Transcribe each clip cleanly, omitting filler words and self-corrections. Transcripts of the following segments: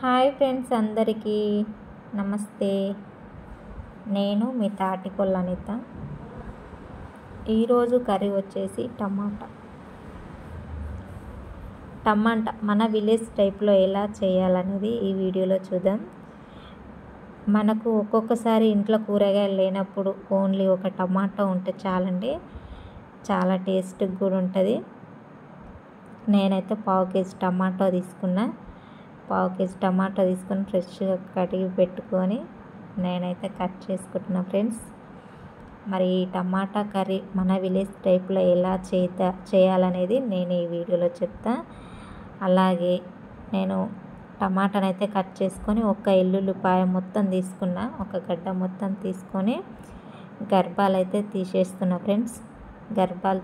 Hi friends, అందరికీ నమస్తే. నేను మీ తాటికొల్ల అనిత. ఈరోజు కర్రీ వచ్చేసి టమాటా మన విలేజ్ టైప్లో ఎలా చేయాలనేది ఈ వీడియోలో చూద్దాం. మనకు ఒక్కొక్కసారి ఇంట్లో కూరగాయలు లేనప్పుడు ఓన్లీ ఒక టమాటా ఉంటే చాలండి, చాలా టేస్ట్గా కూడా ఉంటుంది. నేనైతే పావు కేజీ టమాటా తీసుకొని ఫ్రెష్గా కడిగి పెట్టుకొని నేనైతే కట్ చేసుకుంటున్నా ఫ్రెండ్స్. మరి ఈ టమాటా కర్రీ మన విలేజ్ టైప్లో ఎలా చేయాలనేది నేను ఈ వీడియోలో చెప్తా. అలాగే నేను టమాటానైతే కట్ చేసుకొని ఒక ఎల్లుల్లిపాయ మొత్తం తీసుకున్నా, ఒక గడ్డ మొత్తం తీసుకొని గర్భాలు అయితే తీసేస్తున్నా ఫ్రెండ్స్. గర్భాలు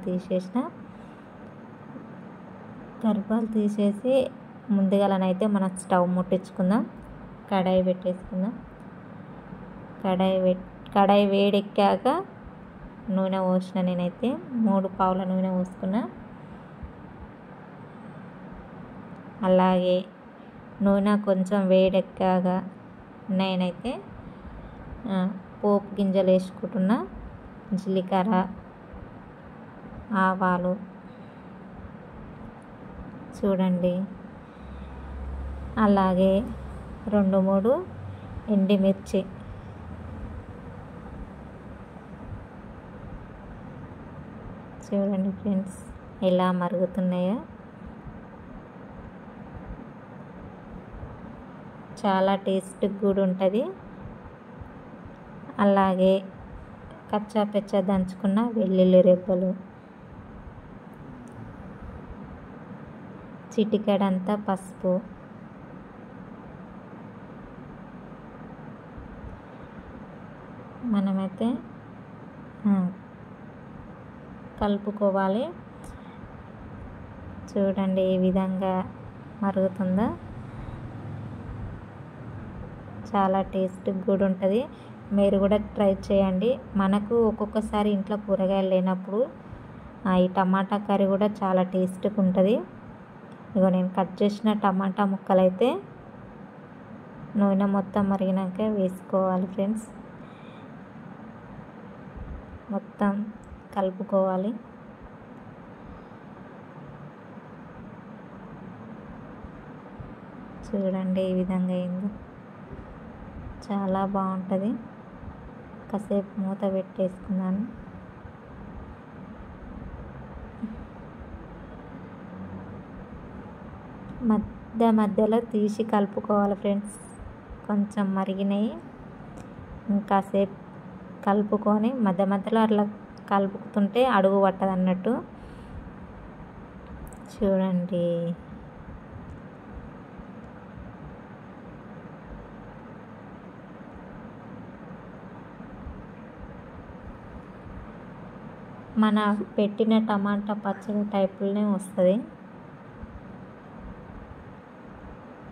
తీసేసి ముందుగాలనైతే మనం స్టవ్ ముట్టించుకుందాం. కడాయి పెట్టేసుకుందాం. కడాయి వేడెక్కాక నూనె పోసిన, నేనైతే 3 పావుల నూనె పోసుకున్నా. అలాగే నూనె కొంచెం వేడెక్కాక నేనైతే పోపు గింజలు వేసుకుంటున్నా. జీలకర్ర, ఆవాలు చూడండి, అలాగే 2-3 ఎండుమిర్చి, చూడండి ఫ్రెండ్స్ ఎలా మరుగుతున్నాయో. చాలా టేస్ట్గా కూడా ఉంటుంది. అలాగే కచ్చా పెచ్చా దంచుకున్న వెల్లుల్లి రెబ్బలు, చిటికెడంతా పసుపు, మనమైతే కలుపుకోవాలి. చూడండి ఏ విధంగా మరుగుతుందో, చాలా టేస్ట్గా కూడా ఉంటుంది. మీరు కూడా ట్రై చేయండి. మనకు ఒక్కొక్కసారి ఇంట్లో కూరగాయలు లేనప్పుడు ఈ టమాటా కర్రీ కూడా చాలా టేస్ట్గా ఉంటుంది. ఇగో నేను కట్ చేసిన టమాటా ముక్కలు అయితే నూనె మొత్తం మరిగినాక వేసుకోవాలి ఫ్రెండ్స్. మొత్తం కలుపుకోవాలి. చూడండి ఈ విధంగా అయింది, చాలా బాగుంటుంది. కాసేపు మూత పెట్టేసుకున్నాను. మధ్యలో తీసి కలుపుకోవాలి ఫ్రెండ్స్. కొంచెం మరిగినాయి, ఇంకాసేపు కలుపుకొని మధ్యలో అట్లా కలుపుతుంటే అడుగు పట్టదు అన్నట్టు. చూడండి మన పెట్టిన టమాటా పచ్చడి టైపులోనే వస్తుంది.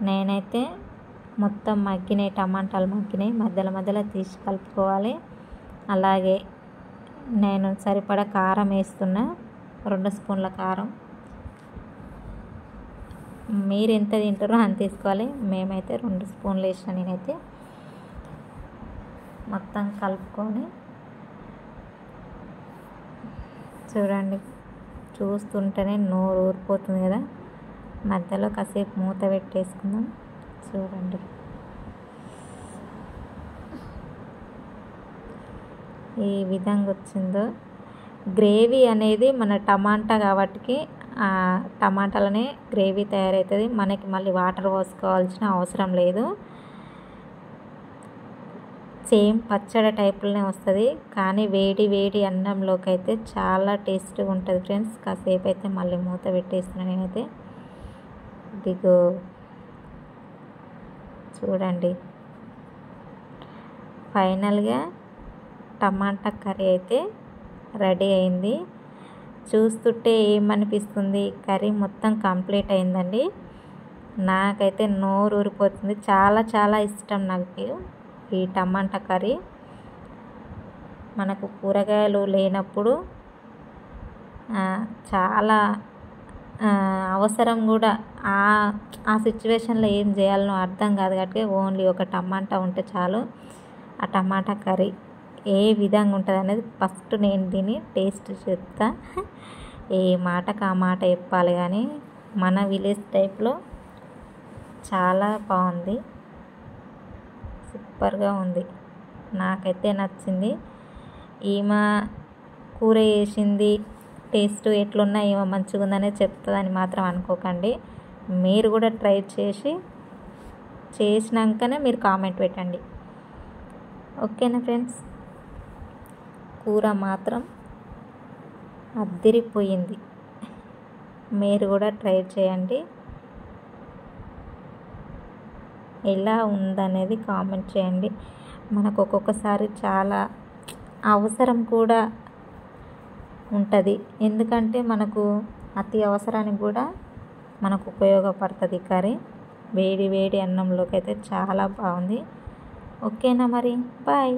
నేనైతే మొత్తం టమాటాలు మగ్గినాయి, మధ్యలో తీసి కలుపుకోవాలి. అలాగే నేను సరిపడా కారం వేస్తున్నా, 2 స్పూన్ల కారం. మీరు ఎంత తింటారో అంత వేసుకోవాలి. మేమైతే 2 స్పూన్లు వేసిన. నేనైతే మొత్తం కలుపుకొని, చూడండి చూస్తుంటేనే నోరు ఊరిపోతుంది కదా. మధ్యలో కాసేపు మూత పెట్టేసుకుందాం. చూడండి ఈ విధంగా వచ్చిందో. గ్రేవీ అనేది మన టమాటా కాబట్టి టమాటాలనే గ్రేవీ తయారవుతుంది. మనకి మళ్ళీ వాటర్ పోసుకోవాల్సిన అవసరం లేదు. సేమ్ పచ్చడి టైపులోనే వస్తుంది, కానీ వేడి అన్నంలోకి అయితే చాలా టేస్ట్గా ఉంటుంది ఫ్రెండ్స్. కాసేపు అయితే మళ్ళీ మూత పెట్టేస్తున్నాను నేనైతే. ఇదిగో చూడండి, ఫైనల్గా టమాటా కర్రీ అయితే రెడీ అయింది. చూస్తుంటే ఏమనిపిస్తుంది, కర్రీ మొత్తం కంప్లీట్ అయిందండి. నాకైతే నోరు ఊరిపోతుంది. చాలా ఇష్టం నాకు ఈ టమాటా కర్రీ. మనకు కూరగాయలు లేనప్పుడు చాలా అవసరం కూడా ఆ సిచ్యువేషన్లో ఏం చేయాలనో అర్థం కాదు కాబట్టి ఓన్లీ ఒక టమాటా ఉంటే చాలు. ఆ టమాటా కర్రీ ఏ విధంగా ఉంటుంది అనేది ఫస్ట్ నేను దీన్ని టేస్ట్ చెప్తా. ఏ మాటకు ఆ మాట చెప్పాలి కానీ మన విలేజ్ టైప్లో చాలా బాగుంది, సూపర్గా ఉంది. నాకైతే నచ్చింది. ఈమె కూర చేసింది టేస్ట్ ఎట్లున్నా ఏమో మంచిగా ఉందనే చెప్తుందని మాత్రం అనుకోకండి. మీరు కూడా ట్రై చేసినాకనే మీరు కామెంట్ పెట్టండి. ఓకేనా ఫ్రెండ్స్, కూర మాత్రం అద్దిరిపోయింది. మీరు కూడా ట్రై చేయండి, ఎలా ఉందనేది కామెంట్ చేయండి. మనకు ఒక్కొక్కసారి చాలా అవసరం కూడా ఉంటుంది, ఎందుకంటే మనకు అతి అవసరానికి కూడా మనకు ఉపయోగపడుతుంది కర్రీ. వేడి వేడి అన్నంలోకి అయితే చాలా బాగుంది. ఓకేనా మరి, బాయ్.